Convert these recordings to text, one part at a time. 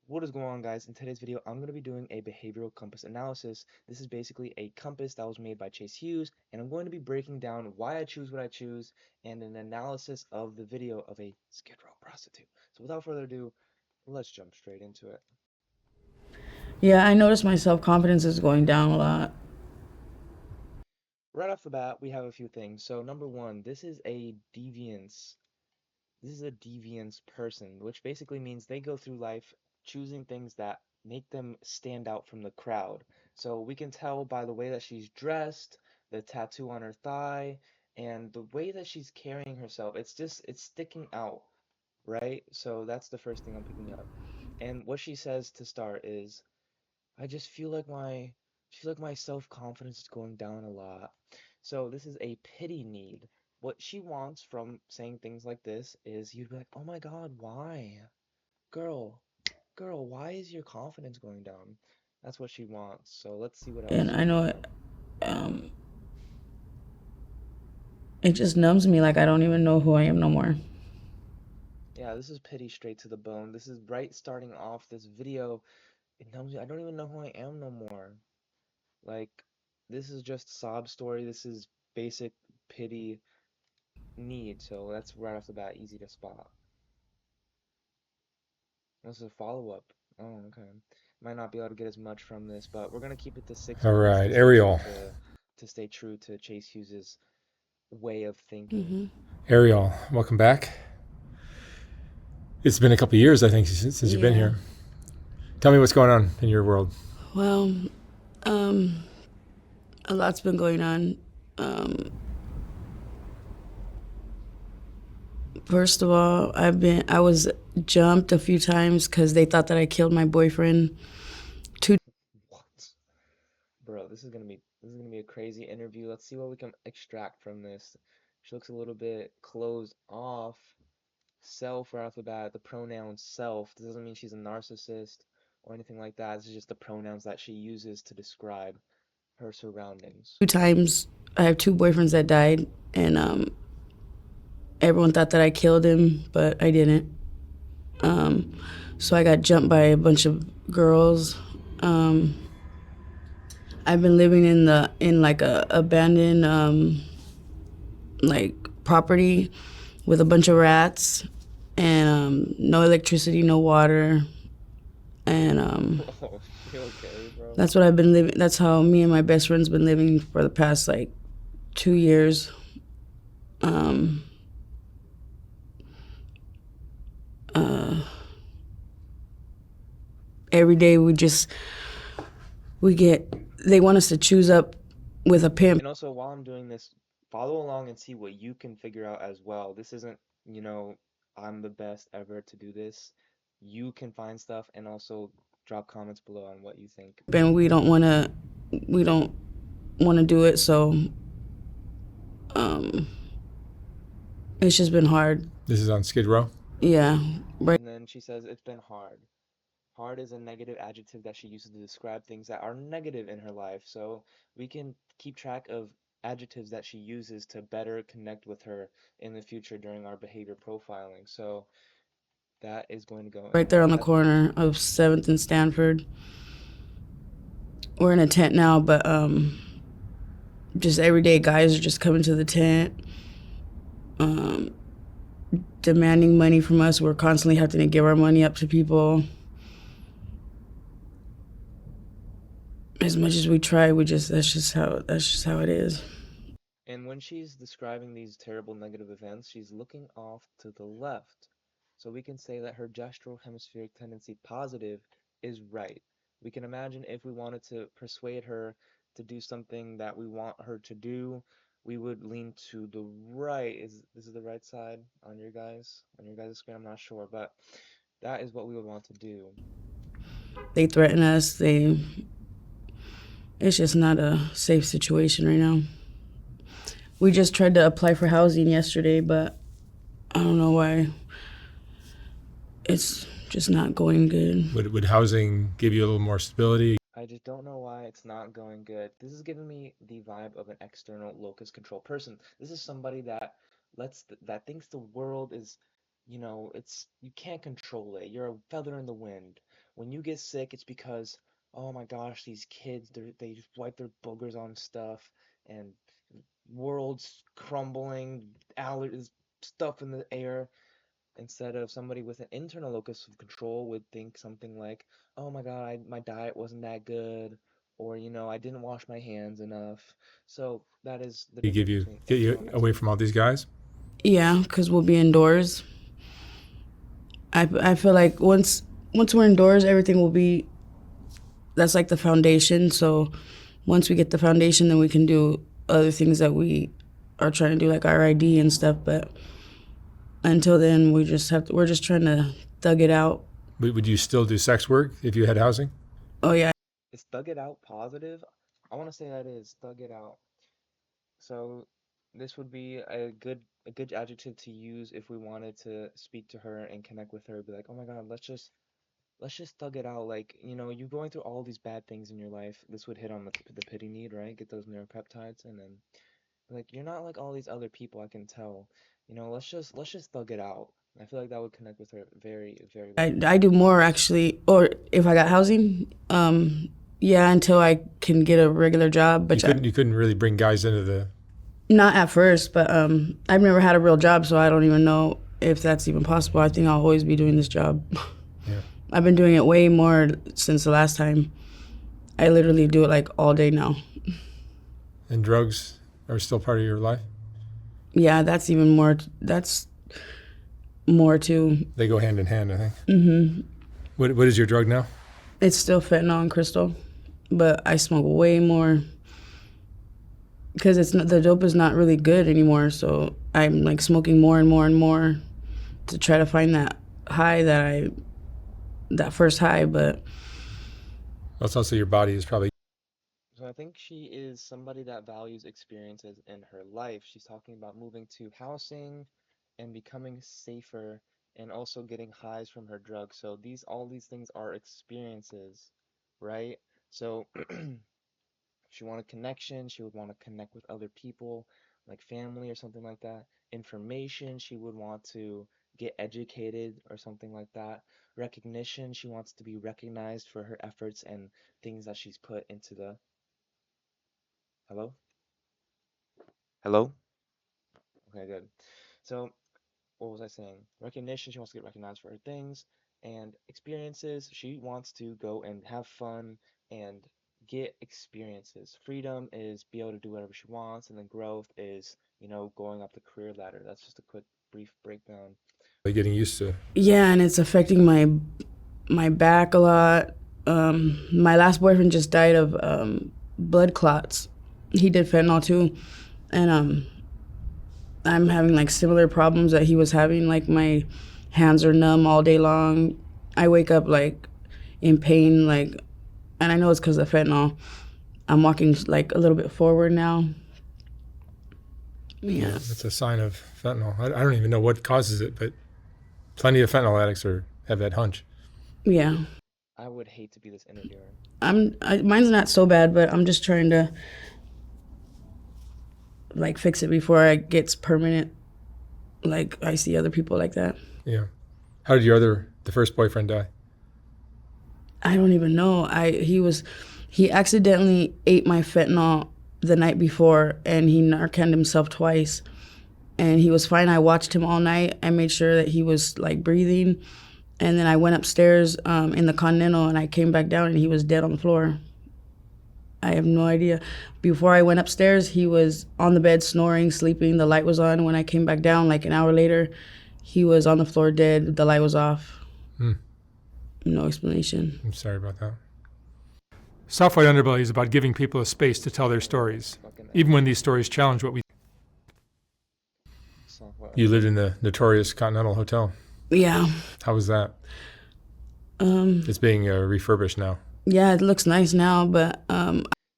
What is going on, guys? In today's video, I'm going to be doing a behavioral compass analysis. This is basically a compass that was made by Hughes, and I'm going to be breaking down why I choose what I choose and an analysis of the video of a Skid Row prostitute. So without further ado, let's jump straight into it. Yeah, I noticed my self-confidence is going down a lot. Right off the bat, we have a few things. So number one, this is a deviance. This is a deviance person, which basically means they go through life choosing things that make them stand out from the crowd. So we can tell by the way that she's dressed, the tattoo on her thigh, and the way that she's carrying herself. It's sticking out, right? So that's the first thing I'm picking up. And what she says to start is, I just feel like my self-confidence is going down a lot. So this is a pity need. What she wants from saying things like this is you'd be like, "Oh my God, why? Girl, why is your confidence going down?" That's what she wants. So let's see what And else I we know have. um, it just numbs me like I don't even know who I am no more. Yeah, this is pity straight to the bone. This is right starting off this video. It tells me I don't even know who I am no more. Like, this is just sob story. This is basic pity need, so that's right off the bat easy to spot. This is a follow-up. Oh, okay. Might not be able to get as much from this, but we're gonna keep it to six All minutes right, to stay true Ariel. to Hughes's way of thinking. Hmm. Ariel, welcome back. It's been a couple of years, I think, since you've been Yeah. here. Tell me what's going on in your world. Well, um, a lot's been going on. Um, First of all, I was jumped a few times because they thought that I killed my boyfriend. Two What? Bro, this is gonna be a crazy interview. Let's see what we can extract from this. She looks a little bit closed off. Self right off the bat, the pronoun self. This doesn't mean she's a narcissist or anything like that. This is just the pronouns that she uses to describe her surroundings. times I have two boyfriends that died, and everyone thought that I killed him, but I didn't. So I got jumped by a bunch of girls. Um, I've been living in like a abandoned like property with a bunch of rats and no electricity, no water, and Whoa, you okay, bro? that's what I've been living. That's how me and my best friend's been living for the past like 2 years. Um, uh, every day we get they want us to choose up with a pimp. And also, while I'm doing this, follow along and see what you can figure out as well. This isn't, I'm the best ever to do this. You can find stuff and also drop comments below on what you think. And we don't want to do it, so um, it's just been hard. This is on Skid Row. Yeah, right. And then she says it's been hard. Hard is a negative adjective that she uses to describe things that are negative in her life. So we can keep track of adjectives that she uses to better connect with her in the future during our behavior profiling. So that is going to go Right in there on there. the corner of 7th and Stanford. We're in a tent now, but just every day guys are just coming to the tent, um, demanding money from us. We're constantly having to give our money up to people. As much as we try, we just that's just how it is. And when she's describing these terrible negative events, she's looking off to the left. So we can say that her gestural hemispheric tendency positive is right. We can imagine if we wanted to persuade her to do something that we want her to do, we would lean to the right. Is this is the right side on your guys' screen? I'm not sure, but that is what we would want to do. They threaten us. It's just not a safe situation right now. We just tried to apply for housing yesterday, but I don't know why. It's just not going good. Would housing give you a little more stability? I just don't know why it's not going good. This is giving me the vibe of an external locus control person. This is somebody that that thinks the world is, it's you can't control it. You're a feather in the wind. when you get sick, it's because, oh my gosh, these kids, they just wipe their boogers on stuff and world's crumbling, allergies, stuff in the air. Instead of somebody with an internal locus of control would think something like, oh my God, my diet wasn't that good, or, I didn't wash my hands enough. So that is the He give difference you between get you internal and away external. from all these guys? Yeah, because we'll be indoors. I feel like once we're indoors, everything will be that's like the foundation. So once we get the foundation, then we can do other things that we are trying to do, like our ID and stuff. But until then, we're just trying to thug it out. Would you still do sex work if you had housing? Oh yeah, Is thug it out positive? I want to say that is thug it out. So this would be a good adjective to use if we wanted to speak to her and connect with her. Be like, oh my God, let's just thug it out. Like, you're going through all these bad things in your life. This would hit on the pity need, right? Get those neuropeptides, and then like you're not like all these other people. I can tell. Let's just thug it out. I feel like that would connect with her very, very well. I do more actually. Or if I got housing, yeah, until I can get a regular job. You couldn't really bring guys into the. Not at first, but I've never had a real job, so I don't even know if that's even possible. I think I'll always be doing this job. Yeah. I've been doing it way more since the last time. I literally do it like all day now. And drugs are still part of your life? Yeah, that's even more. That's more too. They go hand in hand, I think. Mm-hmm. What is your drug now? It's still fentanyl and crystal, but I smoke way more because it's not, the dope is not really good anymore. So I'm like smoking more and more and more to try to find that high that first high. But That's also your body is probably. So I think she is somebody that values experiences in her life. She's talking about moving to housing and becoming safer and also getting highs from her drugs. So all these things are experiences, right? So she wanted connection, she would want to connect with other people, like family or something like that. Information, she would want to get educated or something like that. Recognition, she wants to be recognized for her efforts and things that she's put into the. Hello? Hello? Okay, good. So, what was I saying? Recognition, she wants to get recognized for her things, and experiences, she wants to go and have fun and get experiences. Freedom is be able to do whatever she wants, and then growth is, going up the career ladder. That's just a quick, brief breakdown. Getting used to. yeah, and it's affecting my back a lot. My last boyfriend just died of blood clots. He did fentanyl too, and I'm having like similar problems that he was having. Like my hands are numb all day long. I wake up like in pain, like, and I know it's because of fentanyl. I'm walking like a little bit forward now. Yeah. It's a sign of fentanyl. I don't even know what causes it, but plenty of fentanyl addicts have that hunch. Yeah. I would hate to be this interviewer. Mine's not so bad, but I'm just trying to like fix it before it gets permanent. Like I see other people like that. Yeah. How did the first boyfriend die? I don't even know. He accidentally ate my fentanyl the night before, and he Narcaned himself twice. And he was fine. I watched him all night. I made sure that he was like breathing, and then I went upstairs in the Continental, and I came back down, and he was dead on the floor. I have no idea. Before I went upstairs, he was on the bed snoring, sleeping. The light was on. When I came back down, like an hour later, he was on the floor dead. The light was off. Hmm. No explanation. I'm sorry about that. Soft White Underbelly is about giving people a space to tell their stories, Fucking even when these stories challenge what we. software. You lived in the notorious Continental Hotel. Yeah. How was that? It's being refurbished now. Yeah, it looks nice now, but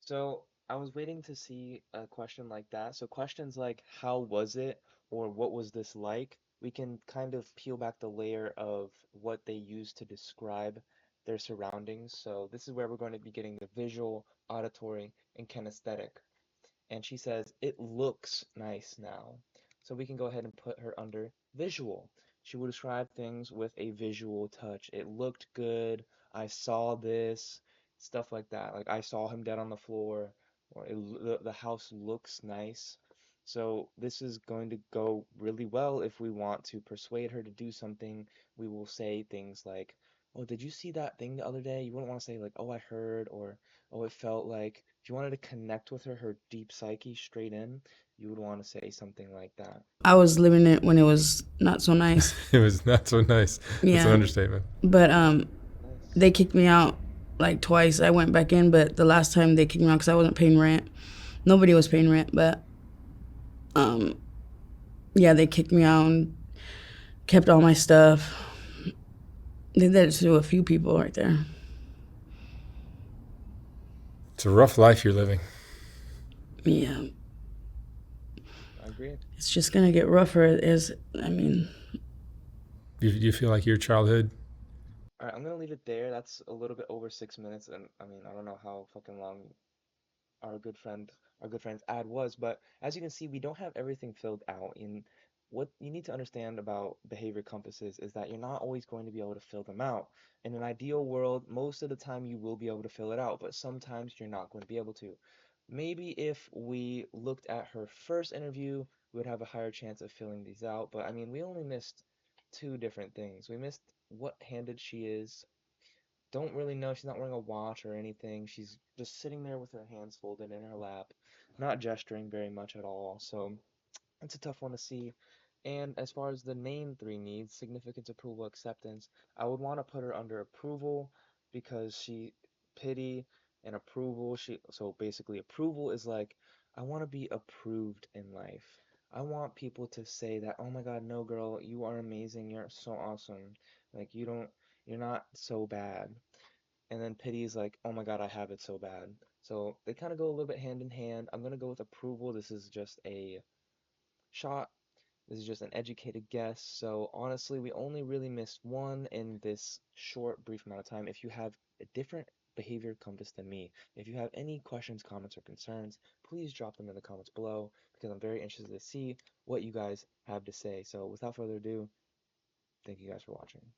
So I was waiting to see a question like that. So questions like how was it or what was this like? We can kind of peel back the layer of what they use to describe their surroundings. So this is where we're going to be getting the visual, auditory, and kinesthetic. And she says, it looks nice now. So we can go ahead and put her under visual. She will describe things with a visual touch. It looked good. I saw this, stuff like that. Like I saw him dead on the floor, or the house looks nice. So this is going to go really well if we want to persuade her to do something. We will say things like, "Oh, did you see that thing the other day?" You wouldn't want to say like, "Oh, I heard," or "Oh, it felt like." If you wanted to connect with her, her deep psyche straight in, you would want to say something like that. I was living it when it was not so nice. It was not so nice. That's an Yeah, understatement. but Nice. they kicked me out like twice. I went back in, but the last time they kicked me out because I wasn't paying rent. Nobody was paying rent, but um, yeah, they kicked me out and kept all my stuff. They did it to a few people right there. It's a rough life you're living. Yeah, I agree. it's just gonna get rougher. As I mean, You feel like your childhood. All right, I'm gonna leave it there. That's a little bit over 6 minutes, and I mean, I don't know how fucking long our good friend, our good friend's ad was, but as you can see, we don't have everything filled out. In what you need to understand about behavior compasses is that you're not always going to be able to fill them out. In an ideal world, most of the time you will be able to fill it out, but sometimes you're not going to be able to. Maybe if we looked at her first interview, we would have a higher chance of filling these out, but I mean, we only missed two different things. We missed what handed she is, don't really know. She's not wearing a watch or anything. She's just sitting there with her hands folded in her lap, not gesturing very much at all. So it's a tough one to see. And as far as the main three needs, significance, approval, acceptance, I would want to put her under approval because she pity and approval. So basically approval is like I want to be approved in life. I want people to say that, "Oh my God, no girl, you are amazing. You're so awesome. Like you're not so bad." And then pity is like, "Oh my God, I have it so bad." So they kind of go a little bit hand in hand. I'm gonna go with approval. This is just a shot. This is just an educated guess. So honestly, we only really missed one in this short, brief amount of time. If you have a different behavior compass than me, if you have any questions, comments, or concerns, please drop them in the comments below because I'm very interested to see what you guys have to say. So without further ado, thank you guys for watching.